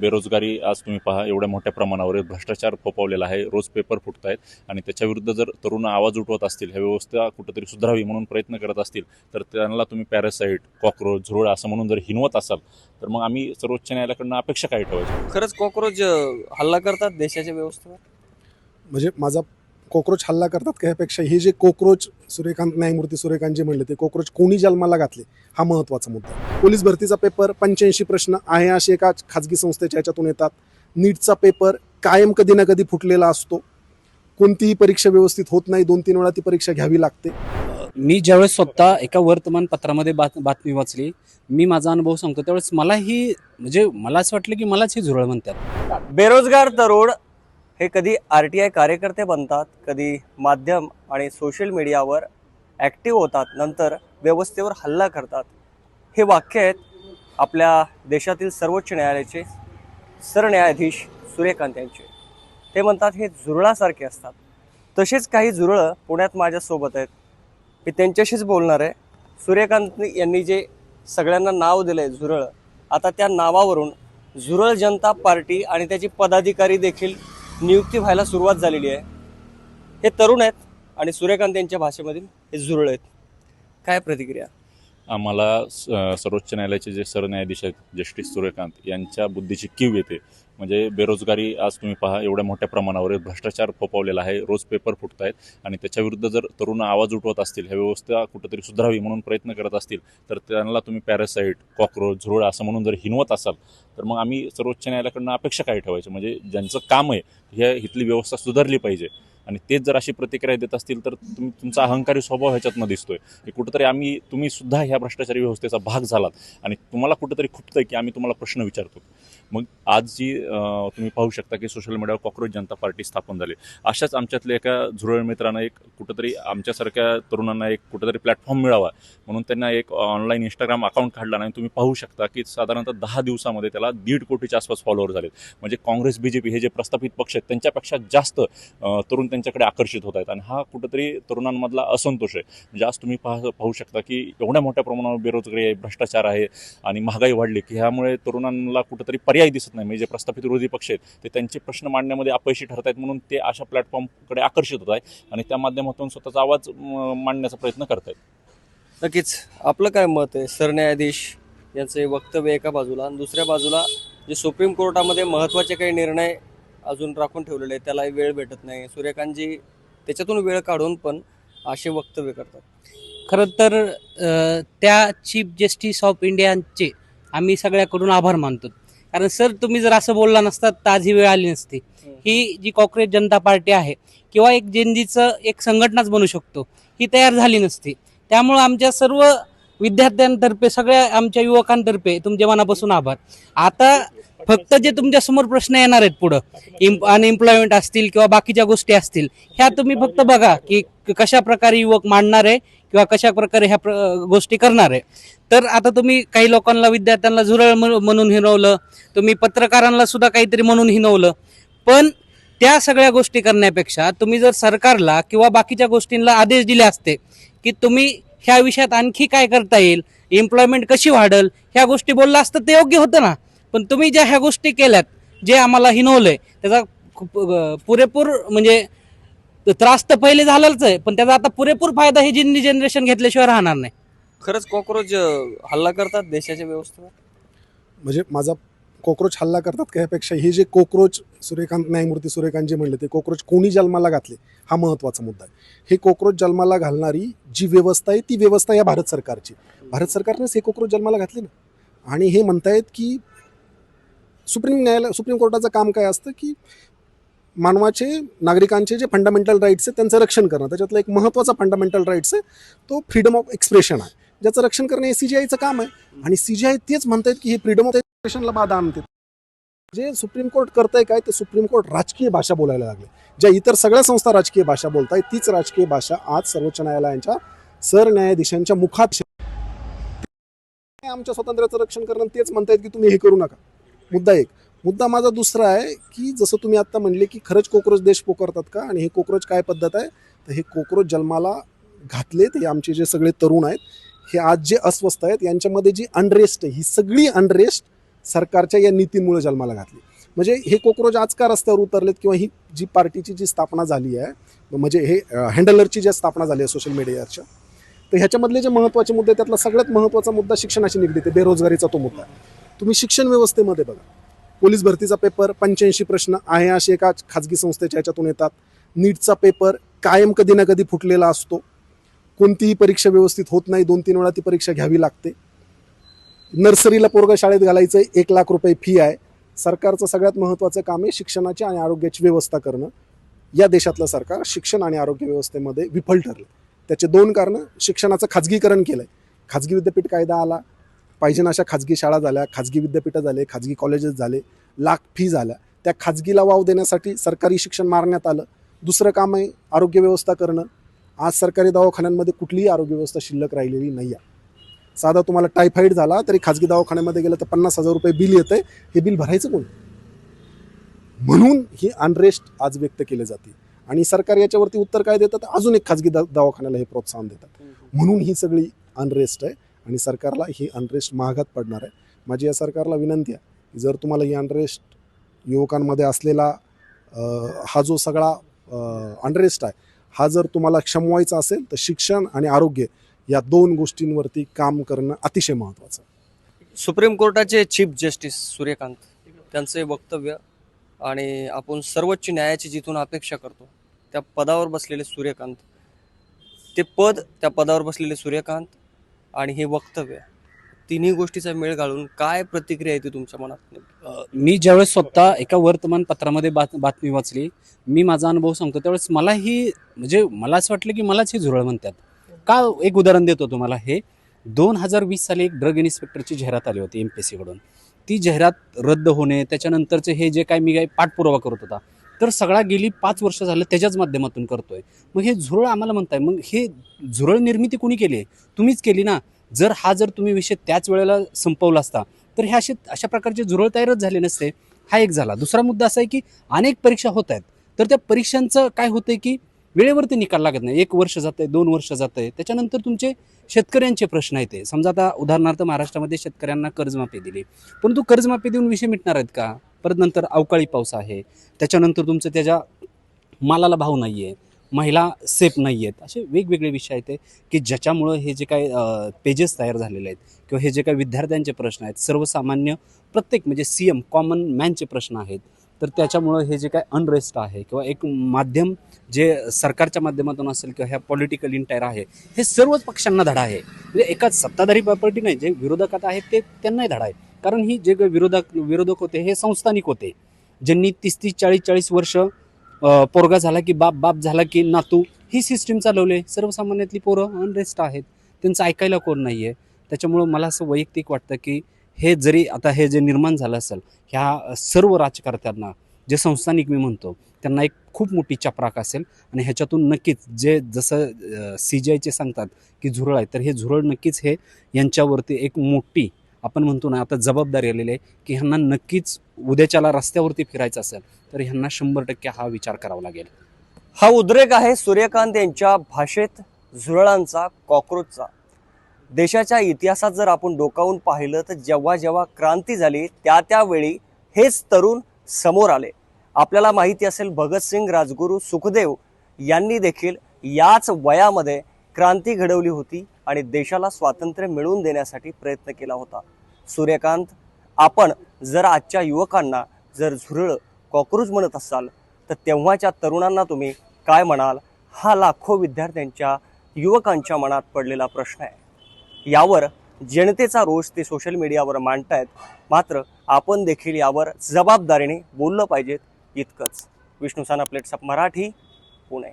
बेरोजगारी आज तुम्ही पहा एवढ्या मोठ्या प्रमाणावर आहे, भ्रष्टाचार फोफावलेला आहे, रोज पेपर फुटत आहेत आणि त्याच्याविरुद्ध जर तरुण आवाज उठवत असतील, ह्या व्यवस्था कुठंतरी सुधारावी म्हणून प्रयत्न करत असतील तर त्यांना तुम्ही पॅरासाईट, कॉकरोच, झुरळ असं म्हणून जर हिनवत असाल तर मग आम्ही सर्वोच्च न्यायालयाकडनं अपेक्षा काय ठेवायची? खरंच कॉकरोच हल्ला करतात देशाच्या व्यवस्थेवर? म्हणजे माझा कॉकरोच हल्ला करतात का ह्यापेक्षा हे जे कॉकरोच न्यायमूर्ती सूर्यकांत जे म्हणले ते कॉकरोच कोणी जन्माला घातले हा महत्त्वाचा मुद्दा आहे. पोलीस भरतीचा पेपर 85 प्रश्न आहे असे एका खाजगी संस्थेच्या ह्याच्यातून येतात. नीटचा पेपर कायम कधी ना कधी फुटलेला असतो. कोणतीही परीक्षा व्यवस्थित होत नाही, 2-3 वेळा ती परीक्षा घ्यावी लागते. मी ज्यावेळेस स्वतः एका वर्तमानपत्रामध्ये बातमी वाचली, मी माझा अनुभव सांगतो, त्यावेळेस मलाही म्हणजे मला असं वाटलं की मलाच हे झुरळ म्हणतात. बेरोजगार तरुण हे कधी RTI कार्यकर्ते बनतात, कधी माध्यम आणि सोशल मीडियावर ॲक्टिव्ह होतात, नंतर व्यवस्थेवर हल्ला करतात. हे वाक्य आहेत आपल्या देशातील सर्वोच्च न्यायालयाचे सरन्यायाधीश सूर्यकांत यांचे. ते म्हणतात हे झुरळासारखे असतात. तसेच काही झुरळं पुण्यात माझ्यासोबत आहेत, मी त्यांच्याशीच बोलणार आहे. सूर्यकांत यांनी जे सगळ्यांना नाव दिलं आहे झुरळ, आता त्या नावावरून झुरळ जनता पार्टी आणि त्याची पदाधिकारी देखील नियुक्ती व्हायला सुरुवात झालेली आहे. हे तरुण आहेत आणि सूर्यकांत यांच्या भाषेमधील हे झुरळ आहेत. काय प्रतिक्रिया? आम्हाला सर्वोच्च न्यायालयाचे जे सरन्यायाधीश आहेत जस्टिस सूर्यकांत यांच्या बुद्धीची कीव येते. म्हणजे बेरोजगारी आज तुम्ही पहा एवढ्या मोठ्या प्रमाणावर आहे, भ्रष्टाचार फोफावलेला आहे, रोज पेपर फुटत आहेत आणि त्याच्याविरुद्ध जर तरुण आवाज उठवत असतील, ह्या व्यवस्था कुठंतरी सुधारावी म्हणून प्रयत्न करत असतील तर त्यांना तुम्ही पॅरासाईट, कॉकरोच, झुरळ असं म्हणून जर हिनवत असाल तर मग आम्ही सर्वोच्च न्यायालयाकडनं अपेक्षा काय ठेवायची? म्हणजे ज्यांचं काम आहे हे इथली व्यवस्था सुधारली पाहिजे आणि तेच जर अशी प्रतिक्रिया देत असतील तर तुमचा अहंकारी स्वभाव ह्याच्यातनं दिसतोय की कुठंतरी तुम्ही सुद्धा ह्या भ्रष्टाचारी व्यवस्थेचा भाग झालात आणि तुम्हाला कुठंतरी खुपतंय की आम्ही तुम्हाला प्रश्न विचारतो. मग आज जी तुम्ही पाहू शकता की सोशल मीडियावर कॉकरोच जनता पार्टी स्थापन झाली. अशाच आमच्यातल्या एका झुरळ मित्रांना एक कुठंतरी आमच्यासारख्या तरुणांना एक कुठंतरी प्लॅटफॉर्म मिळावा म्हणून त्यांना एक ऑनलाईन इंस्टाग्राम अकाउंट काढला आणि तुम्ही पाहू शकता की साधारणतः 10 दिवसामध्ये त्याला 1.5 कोटीच्या आसपास फॉलोअर झालेत. म्हणजे काँग्रेस, BJP हे जे प्रस्थापित पक्ष आहेत त्यांच्यापेक्षा जास्त तरुण त्यांच्याकडे आकर्षित होत आहेत आणि हा कुठंतरी तरुणांमधला असंतोष आहे. म्हणजे आज तुम्ही पाहू शकता की एवढ्या मोठ्या प्रमाणावर बेरोजगारी आहे, भ्रष्टाचार आहे आणि महागाई वाढली की ह्यामुळे तरुणांना कुठंतरी पर्याय दिसत नाही. म्हणजे जे प्रस्थापित विरोधी पक्ष आहेत ते त्यांचे प्रश्न मांडण्यामध्ये अपयशी ठरत आहेत म्हणून ते अशा प्लॅटफॉर्मकडे आकर्षित होत आहे आणि त्या माध्यमातून स्वतःचा आवाज मांडण्याचा प्रयत्न करत आहेत. नक्कीच आपलं काय मत आहे? सरन्यायाधीश यांचं वक्तव्य एका बाजूला आणि दुसऱ्या बाजूला जे सुप्रीम कोर्टामध्ये महत्त्वाचे काही निर्णय अजून राखून ठेवलेले आहेत त्यालाही वेळ भेटत नाही. सूर्यकांतजी त्याच्यातून वेळ काढून पण असे वक्तव्य करतात. खरं तर त्या चीफ जस्टिस ऑफ इंडियाचे आम्ही सगळ्याकडून आभार मानतो. कारण सर तुम्ही जर असं बोलला नसतात तर आज ही वेळ आली नसती. ही जी कॉकरोच जनता पार्टी आहे किंवा एक जेनजीचं एक संघटनाच बनू शकतो ही तयार झाली नसती. त्यामुळं आमच्या सर्व विद्यार्थ्यांतर्फे सगळ्या आमच्या युवकांतर्फे तुमच्या मनापासून आभार. आता फक्त जे तुमच्या समोर प्रश्न येणार आहेत पुढं अनएम्प्लॉयमेंट असतील किंवा बाकीच्या गोष्टी असतील ह्या तुम्ही फक्त बघा की कशा प्रकारे युवक मांडणार आहे किंवा कशा प्रकारे ह्या गोष्टी करणार आहे. तर आता तुम्ही काही लोकांना विद्यार्थ्यांना झुरळ म्हणून हिनवलं, तुम्ही पत्रकारांना सुद्धा काहीतरी म्हणून हिनवलं, पण त्या सगळ्या गोष्टी करण्यापेक्षा तुम्ही जर सरकारला किंवा बाकीच्या गोष्टींना आदेश दिले असते की तुम्ही ह्या विषयात आणखी काय करता येईल, एम्प्लॉयमेंट कशी वाढेल, ह्या गोष्टी बोलला असतं ते योग्य होतं ना. पण तुम्ही ज्या ह्या गोष्टी केल्यात, जे आम्हाला हिनवलंय त्याचा पुरेपूर म्हणजे त्रास तर पहिले झालाच आहे पण त्याचा आता पुरेपूर फायदा हे जनरेशन घेतल्याशिवाय राहणार नाही. खरंच कॉकरोच हल्ला करतात देशाच्या व्यवस्थेवर? म्हणजे माझा कॉकरोच हल्ला करतात का ह्यापेक्षा हे जे कॉकरोच न्यायमूर्ती सूर्यकांत जे म्हणले ते कॉकरोच कोणी जन्माला घातले हा महत्त्वाचा मुद्दा आहे. हे कॉकरोच जन्माला घालणारी जी व्यवस्था आहे ती व्यवस्था या भारत सरकारची. भारत सरकारनेच हे कॉकरोच जन्माला घातले ना. आणि हे म्हणतायत की सुप्रीम कोर्टाचं काम काय असतं की मानवाचे, नागरिकांचे जे फंडामेंटल राईट्स आहेत त्यांचं रक्षण करणं. त्याच्यातलं एक महत्त्वाचा फंडामेंटल राईट्स आहे तो फ्रीडम ऑफ एक्सप्रेशन आहे, ज्याचं रक्षण करणं हे CJIचं काम आहे. आणि CJI तेच म्हणतात की हे फ्रीडम ऑफ एक्सप्रेशनला बाधा आणते. जे सुप्रीम कोर्ट करतंय काय ते सुप्रीम कोर्ट राजकीय भाषा बोलायला लागले. ज्या इतर सगळ्या संस्था राजकीय भाषा बोलतायत तीच राजकीय भाषा आज सर्वोच्च न्यायालयाच्या सरन्यायाधीशांच्या मुखात आमच्या स्वातंत्र्याचं रक्षण करणं तेच म्हणतायत की तुम्ही हे करू नका. मुद्दा एक. मुद्दा माझा दुसरा आहे की जसं तुम्ही आत्ता म्हणले की खरंच कॉकरोच देश पोकारतात का आणि हे कॉकरोच काय पद्धत आहे, तर हे कॉकरोच जन्माला घातलेत हे आमचे जे सगळे तरुण आहेत. हे आज जे अस्वस्थ आहेत यांच्यामध्ये जी अनरेस्ट आहे ही सगळी अनरेस्ट सरकारच्या या नीतीमुळे जन्माला घातली. म्हणजे हे कॉक्रोच आज का रस्त्यावर उतरलेत किंवा ही जी पार्टीची जी स्थापना झाली आहे, म्हणजे हे हँडलरची जी स्थापना झाली आहे सोशल मीडियाच्या, तर ह्याच्यामधले जे महत्त्वाचे मुद्दे, त्यातला सगळ्यात महत्त्वाचा मुद्दा शिक्षणाशी निगडीत आहे, बेरोजगारीचा तो मुद्दा. तुम्ही शिक्षण व्यवस्थेमध्ये बघा, पोलीस भरतीचा पेपर 85 प्रश्न आहे असे एका खाजगी संस्थेच्या ह्याच्यातून येतात. नीटचा पेपर कायम कधी ना कधी फुटलेला असतो. कोणतीही परीक्षा व्यवस्थित होत नाही, 2-3 वेळा ती परीक्षा घ्यावी लागते. नर्सरीला पोरगा शाळेत घालायचं, 1 लाख रुपये फी आहे. सरकारचं सगळ्यात महत्त्वाचं काम आहे शिक्षणाची आणि आरोग्याची व्यवस्था करणं. या देशातलं सरकार शिक्षण आणि आरोग्य व्यवस्थेमध्ये विफल ठरलं. त्याचे 2 कारणं: शिक्षणाचं खाजगीकरण केलं आहे, खाजगी विद्यापीठ कायदा आला, पाहिजे अशा खाजगी शाळा झाल्या, खाजगी विद्यापीठं झाले, खाजगी कॉलेजेस झाले, लाख फी झाल्या. त्या खाजगीला वाव देण्यासाठी सरकारी शिक्षण मारण्यात आलं. दुसरं काम आहे आरोग्य व्यवस्था करणं. आज सरकारी दवाखान्यांमध्ये कुठलीही आरोग्य व्यवस्था शिल्लक राहिलेली नाही आहे. साधा तुम्हाला टायफॉईड झाला तरी खाजगी दवाखान्यामध्ये गेलं तर 50,000 रुपये बिल येतं आहे. हे बिल भरायचं कोण? म्हणून ही अनरेस्ट आज व्यक्त केली जाते. आणि सरकार याच्यावरती उत्तर काय देतात? अजून एक खाजगी दवाखान्याला हे प्रोत्साहन देतात. म्हणून ही सगळी अनरेस्ट आहे आणि सरकारला ही अनरेस्ट महागात पडणार आहे. माझी या सरकारला विनंती आहे की जर तुम्हाला ही अनरेस्ट, युवकांमध्ये असलेला हा जो सगळा अनरेस्ट आहे, हा जर तुम्हाला क्षमवायचा असेल तर शिक्षण आणि आरोग्य या 2 गोष्टींवरती काम करणं अतिशय महत्त्वाचं. सुप्रीम कोर्टाचे चीफ जस्टिस सूर्यकांत त्यांचे वक्तव्य आणि आपण सर्वोच्च न्यायाची जिथून अपेक्षा करतो त्या पदावर बसलेले सूर्यकांत, ते पद, त्या पदावर बसलेले सूर्यकांत आणि हे वक्तव्य, तिन्ही गोष्टीचा मेळ घालून काय प्रतिक्रिया येते तुमच्या मनात? मी ज्यावेळेस स्वतः एका वर्तमानपत्रामध्ये बातमी वाचली, मी माझा अनुभव सांगतो, त्यावेळेस मलाही म्हणजे मला असं वाटलं की मलाच हे झुरळ म्हणतात का. एक उदाहरण देतो तुम्हाला. हे 2020 साली एक ड्रग इन्स्पेक्टरची जाहिरात आली होती MPSC कडून. ती जाहिरात रद्द होणे, त्याच्यानंतरचे हे जे काय मी काय पाठपुरावा करत होता, तर सगळा गेली 5 वर्ष झालं त्याच्याच माध्यमातून करतोय. मग हे झुरळ आम्हाला म्हणताय, मग हे झुरळ निर्मिती कोणी केली आहे? तुम्हीच केली ना. जर तुम्ही विषय त्याच वेळेला संपवला असता तर हे अशा प्रकारचे झुरळ तयारच झाले नसते. हा एक झाला. दुसरा मुद्दा असा आहे की अनेक परीक्षा होत आहेत, तर त्या परीक्षांचं काय होतंय की वेळेवरती निकाल लागत नाही. 1 वर्ष जातंय, 2 वर्ष जातंय, त्याच्यानंतर तुमचे शेतकऱ्यांचे प्रश्न येते. समजा आता उदाहरणार्थ महाराष्ट्रामध्ये शेतकऱ्यांना कर्जमाफी दिली, परंतु कर्जमाफी देऊन विषय मिटणार आहेत का? परत नंतर अवकाळी पाऊस आहे, त्याच्यानंतर तुमचं त्याच्या मालाला भाव नाही आहे, महिला सेफ नाही आहेत, असे वेगवेगळे विषय आहेत की ज्याच्यामुळं हे जे काय पेजेस तयार झालेले आहेत किंवा हे जे काही विद्यार्थ्यांचे प्रश्न आहेत, सर्वसामान्य प्रत्येक म्हणजे CM कॉमन मॅनचे प्रश्न आहेत, तर त्याच्यामुळं हे जे काय अनरेस्ट आहे किंवा एक माध्यम जे सरकारच्या माध्यमातून असेल किंवा ह्या पॉलिटिकल इंटायर आहे, हे सर्वच पक्षांना धडा आहे. म्हणजे एकाच सत्ताधारी पार्टी नाही, जे विरोधकात आहेत ते त्यांनाही धडा आहे. कारण ही जे विरोधक होते हे संस्थानिक होते, ज्यांनी 30-30, 40-40 वर्ष पोरगा झाला की बाप झाला की नातू, ही सिस्टीम चालवले. सर्वसामान्यातली पोरं अनरेस्ट आहेत, त्यांचं ऐकायला कोण नाही आहे. त्याच्यामुळं मला असं वैयक्तिक वाटतं की हे जरी आता हे जे निर्माण झालं असेल, ह्या सर्व राजकारत्यांना, जे मी म्हणतो, त्यांना एक खूप मोठी चपराक असेल आणि ह्याच्यातून नक्कीच जे जसं CGIचे सांगतात की झुरळ आहे, तर हे झुरळ नक्कीच हे यांच्यावरती एक मोठी आपण म्हणतो ना आता जबाबदारी आलेली आहे की ह्यांना नक्कीच उद्याच्याला रस्त्यावरती फिरायचं असेल तर ह्यांना 100% हा विचार करावा लागेल. हा उद्रेक आहे सूर्यकांत यांच्या भाषेत झुरळांचा, कॉक्रोचचा. देशाच्या इतिहासात जर आपण डोकावून पाहिलं तर जेव्हा जेव्हा क्रांती झाली त्यावेळी हेच तरुण समोर आले. आपल्याला माहिती असेल भगतसिंग, राजगुरू, सुखदेव यांनी देखील याच वयामध्ये क्रांती घडवली होती आणि देशाला स्वातंत्र्य मिळवून देण्यासाठी प्रयत्न केला होता. सूर्यकांत, आपण जर आजच्या युवकांना जर झुरळ, कॉक्रोच म्हणत असाल तर तेव्हाच्या तरुणांना तुम्ही काय म्हणाल? हा लाखो विद्यार्थ्यांच्या, युवकांच्या मनात पडलेला प्रश्न आहे. यावर जनतेचा रोष ते सोशल मीडियावर मांडतायत. मात्र आपण देखील यावर जबाबदारीने बोललं पाहिजेत, इतकंच. विष्णू साना, प्लेट्स ऑफ मराठी, पुणे.